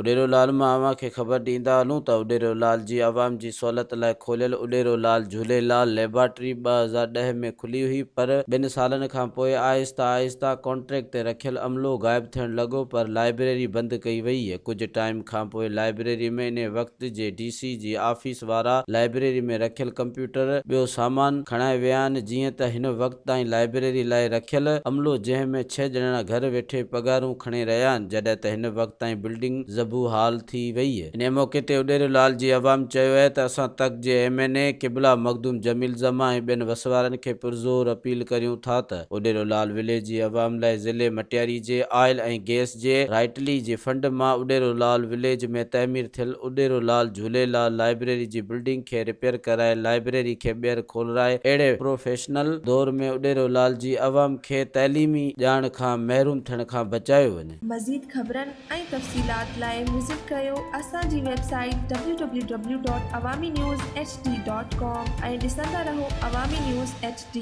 उॾेरोलाल मां अव्हांखे ख़बर ॾींदा हलूं त उॾेरोलाल जी आवाम जी सहूलियत लाइ खोलियल उॾेरोलाल झूलेलाल लेबॉर्ट्री 2010 में खुली हुई, पर 2 सालनि खां पोइ आहिस्ता आहिस्ता कॉन्ट्रैक्ट ते रखियल अमलो ग़ाइब थियण लॻो, पर लाइब्रेरी बंदि कई वई है। कुछ टाइम खां पोइ लाइब्रेरी में इन वक़्त जे DC जी ऑफिस वारा लाइब्रेरी में रखियल कंप्यूटर ॿियो सामान खणाए विया आहिनि। जीअं त हिन वक़्त ताईं लाइब्रेरी लाइ रखियल अमलो जंहिं में 6 ॼणा घर वेठे पगारूं खणी रहिया आहिनि, जॾहिं त हिन वक़्त ताईं बिल्डिंग ज़बू हाल थी वई है। इन मौके ते उॾेरोलाल जी आवाम चयो है त असां तक जे MNA क़िबला मखदूम जमील ज़मा ऐं ॿियनि वसवारनि खे पुरज़ोर अपील करियूं था त उॾेरोलाल विलेज जी आवाम लाइ ज़िले मटियारी जे ऑयल ऐं गैस जे राइटली जे फंड मां उॾेरोलाल विलेज में तइमीर थियल उॾेरोलाल झूलेलाल लाइब्रेरी जी बिल्डिंग खे रिपेयर कराए लाइब्रेरी खे ॿीहर खोलाए अहिड़े प्रोफेशनल दौर में उॾेरोलाल जी आवाम खे तइलीमी ॼाण खां महरूम थियण खां बचायो वञे। मज़ीद ख़बरनि ऐं तफ़सीलात लाइ विज़िट कयो असांजी वेबसाइट www.awamiNewsHD.com ऐं ॾिसंदा रहो अवामी न्यूज़ HD।